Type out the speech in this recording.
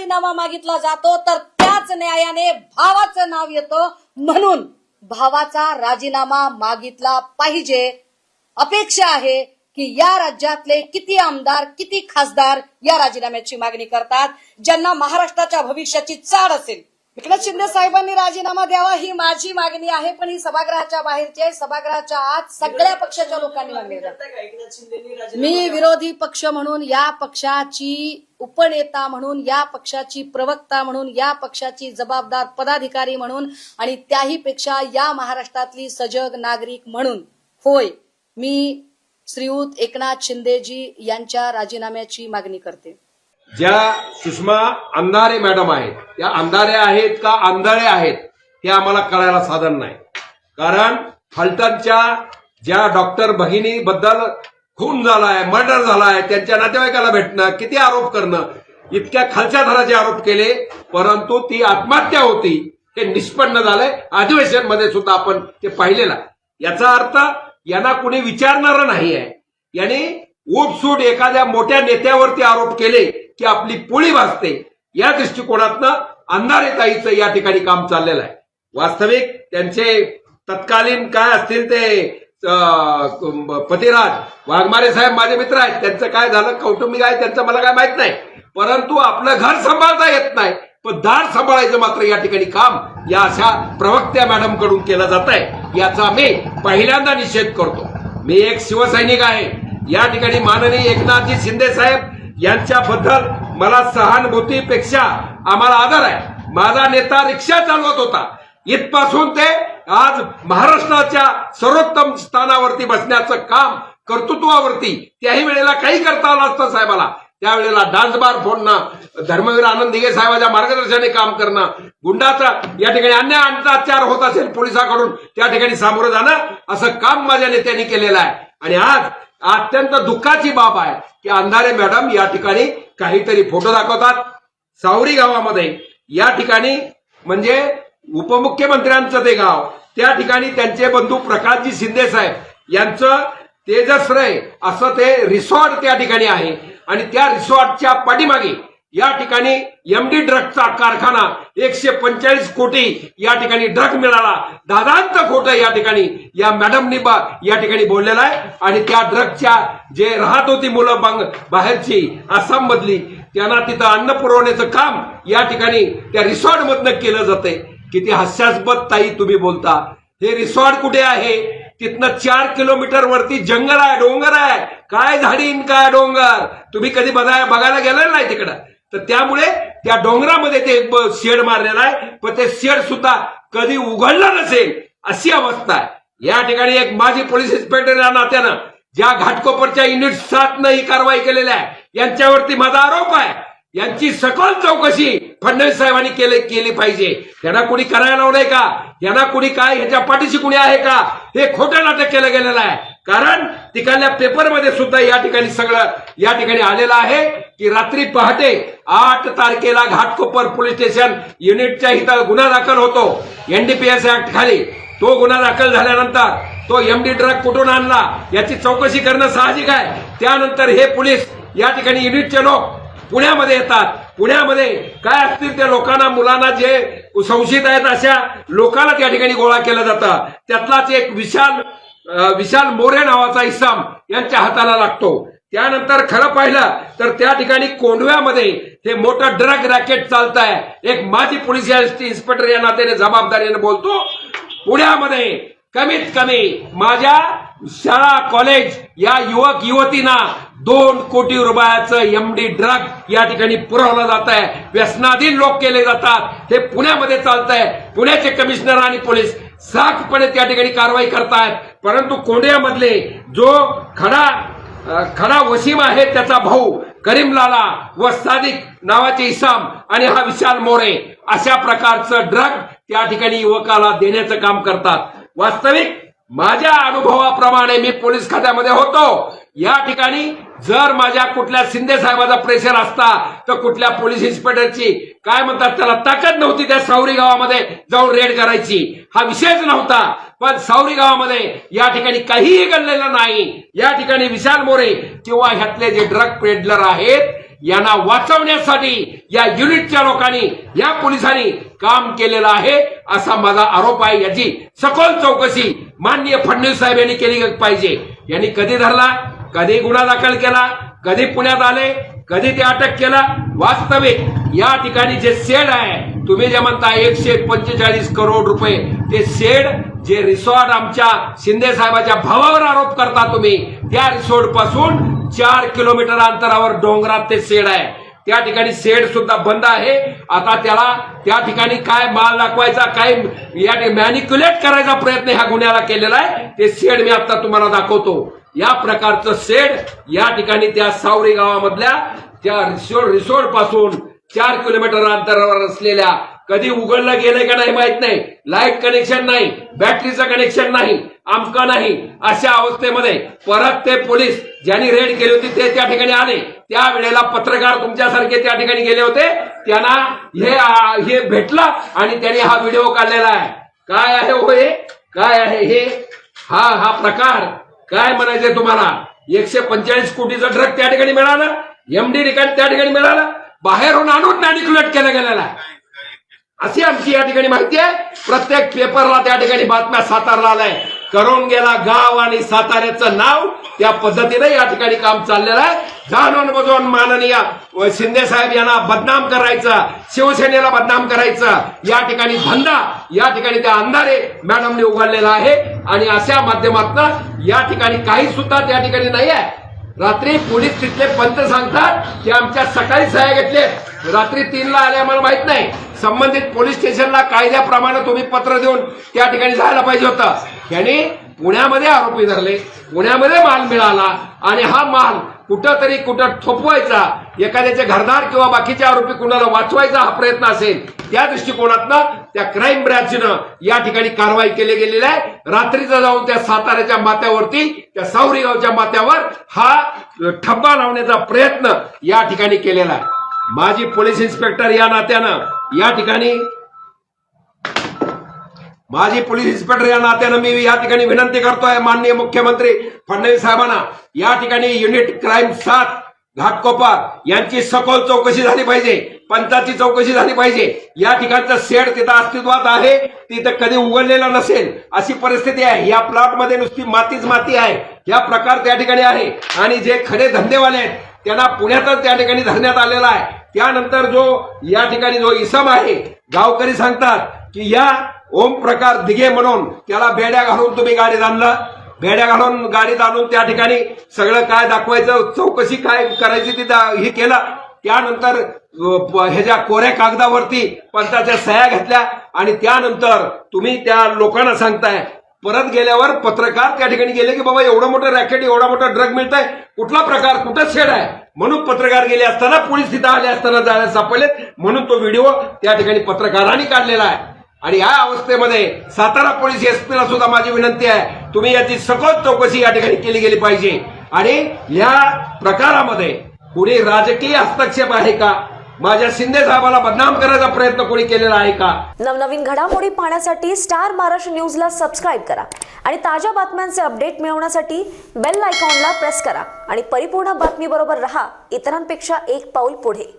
राजीनामा मागितला जातो तर त्याच न्यायाने भावाचं नाव येतं, म्हणून भावाचा राजीनामा मागितला पाहिजे। अपेक्षा आहे की या राज्यातले किती आमदार किती खासदार या राजीनाम्याची मागणी करतात, ज्यांना महाराष्ट्राच्या भविष्याची चाड असेल। एकनाथ शिंदे साहेबांनी राजीनामा द्यावा ही माझी मागणी आहे, पण ही सभागृहाच्या बाहेरची आहे। सभागृहाच्या आत सगळ्या पक्षाच्या लोकांनी मागणी करतात। मी विरोधी पक्ष म्हणून, या पक्षाची उपनेता म्हणून, या पक्षाची प्रवक्ता म्हणून, या पक्षाची जबाबदार पदाधिकारी म्हणून आणि त्याही पेक्षा या महाराष्ट्रातली सजग नागरिक म्हणून, होय, मी श्रीयुत एकनाथ शिंदेजी यांच्या राजीनाम्याची मागणी करते। ज्या सुषमा अंधारे मॅडम आहेत त्या अंधारे आहेत का आंधळे आहेत हे आम्हाला कळायला साधन नाही। कारण फलटणच्या ज्या डॉक्टर भगिनीबद्दल खून झालाय, मर्डर झालाय, त्यांच्या नातेवाईकाला भेटणं, किती आरोप करणं, इतक्या खालच्या थराचे आरोप केले, परंतु ती आत्महत्या होती हे निष्पन्न झालंय। अधिवेशनमध्ये सुद्धा आपण ते पाहिलेलं। याचा अर्थ यांना कुणी विचारणारं नाही आहे। यांनी उठसूट एखाद्या मोठ्या नेत्यावरती आरोप केले की आपली पोळी वाजते, या दृष्टिकोनातनं अंधारेताईचं या ठिकाणी काम चाललेलं आहे। वास्तविक त्यांचे तत्कालीन काय असतील ते पतिराज वाघमारे साहेब माझे मित्र आहेत, त्यांचं काय झालं, कौटुंबिक आहे त्यांचं मला काय माहित नाही, परंतु आपलं घर सांभाळता येत नाही पण दार सांभाळायचं मात्र या ठिकाणी काम या अशा प्रवक्त्या मॅडम कडून केलं जात आहे। याचा मी पहिल्यांदा निषेध करतो। मी एक शिवसैनिक आहे। या ठिकाणी माननीय एकनाथजी शिंदे साहेब यांच्याबद्दल मला सहानुभूतीपेक्षा आम्हाला आदर आहे। माझा नेता रिक्षा चालवत होता, इथपासून ते आज महाराष्ट्राच्या सर्वोत्तम स्थानावरती बसण्याचं काम, कर्तृत्वावरती त्याही वेळेला काही करता आलं असतं साहेबाला। त्यावेळेला डान्स बार फोडणं, धर्मवीर आनंद दिघे साहेबांच्या मार्गदर्शनाने काम करणं, गुंडाचा या ठिकाणी अन्याय अत्याचार होत असेल पोलिसांकडून त्या ठिकाणी सामोरं जाणं, असं काम माझ्या नेत्यांनी केलेलं आहे। आणि आज अत्यंत दुःखाची बाब आहे की अंधारे मॅडम या ठिकाणी काहीतरी फोटो दाखवतात। सावरी गावामध्ये या ठिकाणी म्हणजे उपमुख्यमंत्र्यांचं ते गाव, त्या ठिकाणी त्यांचे बंधू प्रकाशजी शिंदे साहेब यांचं तेजश्रय असं ते रिसॉर्ट त्या ठिकाणी आहे आणि त्या रिसॉर्टच्या पाठीमागे या ठिकाणी एमडी ड्रगचा कारखाना 145 कोटी या ठिकाणी ड्रग मिळाला, दादांत खोटं या ठिकाणी या मॅडमनी या ठिकाणी बोललेलं आहे। आणि त्या ड्रगच्या जे राहत होती मुलं बाहेरची आसाम मधली, त्यांना तिथं अन्न पुरवण्याचं काम या ठिकाणी त्या रिसॉर्ट मधनं केलं जाते। किती हास्यास्पद ताई तुम्ही बोलता। हे रिसॉर्ट कुठे आहे? तिथनं 4 किलोमीटर वरती जंगल आहे, डोंगर आहे, काय झाडीन काय डोंगर, तुम्ही कधी बघायला गेलेलं नाही तिकडं। तर त्यामुळे त्या डोंगरामध्ये ते शेड मारलेला आहे, पण ते शेड सुद्धा कधी उघडलं नसेल अशी अवस्था आहे। या ठिकाणी एक माजी पोलीस इन्स्पेक्टर या नात्यानं ज्या घाटकोपरच्या युनिट 7 ही कारवाई केलेली आहे, यांच्यावरती माझा आरोप आहे। यांची सखोल चौकशी फडणवीस साहेबांनी केली पाहिजे। यांना कुणी करायला लावलंय का? यांना कुणी काय ह्याच्या पाठीशी कुणी आहे का? हे खोटं नाटक केलं गेलेलं आहे। कारण तिकडल्या पेपरमध्ये सुद्धा या ठिकाणी सगळं या ठिकाणी आलेलं आहे की रात्री पहाटे 8 तारखेला घाटकोपर पोलीस स्टेशन युनिटच्या इथं गुन्हा दाखल होतो एनडीपीएस ऍक्ट खाली। तो गुन्हा दाखल झाल्यानंतर तो एमडी ड्रग कुठून आणला याची चौकशी करणं साहजिक आहे। त्यानंतर हे पोलीस या ठिकाणी युनिटचे लोक पुण्यामध्ये येतात। पुण्यामध्ये काय असतील त्या लोकांना, मुलांना जे संशयित आहेत अशा लोकांना त्या ठिकाणी गोळा केलं जातं। त्यातलाच एक विशाल मोरे नावाचा इसम यांच्या हाताला लागतो। त्यानंतर खरं पाहिलं तर त्या ठिकाणी कोंढव्यामध्ये हे मोठं ड्रग रॅकेट चालत आहे। एक माजी पोलीस इन्स्पेक्टर या नात्याने जबाबदारीने बोलतो, पुण्यामध्ये कमीत कमी माझ्या शाळा कॉलेज या युवक युवतींना 2 कोटी रुपयाचं एमडी ड्रग या ठिकाणी पुरवलं जात आहे। व्यसनाधीन लोक केले जातात, हे पुण्यामध्ये चालत आहे। पुण्याचे कमिशनर आणि पोलीस साखपणे त्या ठिकाणी कारवाई करतायत, परंतु कोंढ्यामधले जो खडा वसीम आहे त्याचा भाऊ करीमलाला व सादिक नावाचे इसाम आणि हा विशाल मोरे अशा प्रकारचं ड्रग त्या ठिकाणी युवकाला देण्याचं काम करतात। वास्तविक माझ्या अनुभवाप्रमाणे मी पोलीस खात्यामध्ये होतो, या ठिकाणी जर माझ्या कुठल्या शिंदे साहेबाचा प्रेशर असता तर कुठल्या पोलीस इन्स्पेक्टरची काय म्हणतात त्याला ताकद नव्हती त्या सावरी गावामध्ये जाऊन रेड करायची, हा विषयच नव्हता। पण सावरी गावामध्ये या ठिकाणी काहीही घडलेलं नाही। या ठिकाणी विशाल मोरे किंवा ह्यातले जे ड्रग पेडलर आहेत यांना वाचवण्यासाठी या युनिटच्या लोकांनी, या पोलिसांनी काम केलेलं आहे असा माझा आरोप आहे. याची सखोल चौकशी माननीय फडणवीस साहेब यांनी केली पाहिजे. यांनी कधी धरला, कधी गुन्हा दाखल केला, कधी पुण्यात आले, कधी ते अटक केला. वास्तविक या ठिकाणी जे शेड आहे, तुम्ही जे म्हणता 145 करोड रुपये, ते शेड जे रिसॉर्ट आमच्या शिंदे साहेबाच्या भावावर आरोप करता तुम्ही, त्या रिसॉर्ट पासून 4 किलोमीटर अंतरावर डोंगरात ते शेड आहे. त्या ठिकाणी शेड सुद्धा बंद आहे. आता त्याला त्या ठिकाणी काय माल दाखवायचा, काय या मॅनिक्युलेट करायचा प्रयत्न ह्या गुन्ह्याला केलेला आहे. ते शेड मी आता तुम्हाला दाखवतो. या प्रकारचं शेड या ठिकाणी त्या सावरी गावामधल्या त्या रिसोर्ट पासून 4 किलोमीटर अंतरावर असलेल्या, कधी उघडलं गेलंय का नाही माहित नाही, लाईट कनेक्शन नाही, बॅटरीचं कनेक्शन नाही, आमका नाही, अशा अवस्थेमध्ये परत ते पोलीस ज्यांनी रेड केली होती ते त्या ठिकाणी आले. त्यावेळेला पत्रकार तुमच्यासारखे त्या ठिकाणी गेले होते. त्यांना हे भेटलं आणि त्यांनी हा व्हिडिओ काढलेला आहे. काय आहे हो हे, काय आहे हे, हा प्रकार काय म्हणायचंय तुम्हाला? 145 कोटीचा ड्रग त्या ठिकाणी मिळाला, एमडी रिकार्ड त्या ठिकाणी मिळाला, बाहेरून आणून मॅनिक्युलेट केलं गेलेला आहे अशी आमची या ठिकाणी माहिती आहे. प्रत्येक पेपरला त्या ठिकाणी बातम्या सातारला आलाय. करून गेला गाव आणि साताऱ्याचं नाव, त्या पद्धतीने या ठिकाणी काम चाललेलं आहे. जाणून बुजून माननीय शिंदे साहेब यांना बदनाम करायचं, शिवसेनेला बदनाम करायचं, या ठिकाणी धंदा या ठिकाणी त्या अंधारे मॅडमने उघडलेला आहे. आणि अशा माध्यमातून या ठिकाणी काही सुद्धा त्या ठिकाणी नाही आहे. रात्री पोलीस तिथले पंच सांगतात की आमच्या सकाळी सह्या घेतले, रात्री 3ला आले, आम्हाला माहित नाही. संबंधित पोलीस स्टेशनला कायद्याप्रमाणे तुम्ही पत्र देऊन त्या ठिकाणी जायला पाहिजे होतं. यांनी पुण्यामध्ये आरोपी धरले, पुण्यामध्ये माल मिळाला आणि हा माल कुठं थोपवायचा, एखाद्याचे घरदार किंवा बाकीचे आरोपी कुणाला वाचवायचा हा प्रयत्न असेल, त्या दृष्टिकोनातनं त्या क्राईम ब्रँचनं या ठिकाणी कारवाई केली गेलेली आहे. रात्रीचा जाऊन त्या साताऱ्याच्या माथ्यावरती, त्या सावरी गावच्या माथ्यावर हा ठप्पा लावण्याचा प्रयत्न या ठिकाणी केलेला आहे. माजी पोलीस इन्स्पेक्टर या नात्यानं या ठिकाणी मी या ठिकाणी विनंती करतोय माननीय मुख्यमंत्री फडणवीस साहेबांना, या ठिकाणी युनिट क्राईम 7 घाटकोपर यांची सखोल चौकशी झाली पाहिजे, पंचाची चौकशी झाली पाहिजे. या ठिकाणचं शेड तिथं अस्तित्वात आहे, तिथं कधी उघडलेलं नसेल अशी परिस्थिती आहे. या प्लॉटमध्ये नुसती मातीच माती आहे, या प्रकार त्या ठिकाणी आहे. आणि जे खडे धंदेवाले आहेत त्यांना पुण्यातच त्या ठिकाणी धरण्यात आलेला आहे. त्यानंतर जो या ठिकाणी जो इसम आहे, गावकरी सांगतात की या ओम प्रकार दिघे म्हणून त्याला बेड्या घालून तुम्ही गाडीत आणलं, बेड्या घालून गाडीत आणून त्या ठिकाणी सगळं काय दाखवायचं, चौकशी काय करायची ती हे केलं. त्यानंतर ह्याच्या कोऱ्या कागदावरती पंचाच्या सह्या घेतल्या आणि त्यानंतर तुम्ही त्या लोकांना सांगताय. परत गेल्यावर पत्रकार त्या ठिकाणी गेले की बाबा एवढं मोठं रॅकेट, एवढा मोठा ड्रग मिळतंय, कुठला प्रकार, कुठं शेड आहे, म्हणून पत्रकार गेले असताना पोलीस तिथं आले असताना जायला सापडलेत, म्हणून तो व्हिडिओ त्या ठिकाणी पत्रकारांनी काढलेला आहे. आणि या अवस्थेमध्ये सातारा पोलीस एसपीला सुद्धा माझी विनंती आहे, तुम्ही याची सखोल चौकशी या ठिकाणी केली गेली पाहिजे. आणि या प्रकारामध्ये कुणी राजकीय हस्तक्षेप आहे का, माझ्या शिंदे साहेबाला बदनाम करायचा प्रयत्न कोणी केलेला आहे का? नवनवीन घडामोडी पाहण्यासाठी स्टार महाराष्ट्र न्यूजला सबस्क्राईब करा आणि ताज्या बातम्यांचे अपडेट मिळवण्यासाठी बेल आयकॉनला प्रेस करा आणि परिपूर्ण बातमी बरोबर रहा, इतरांपेक्षा एक पाऊल पुढे.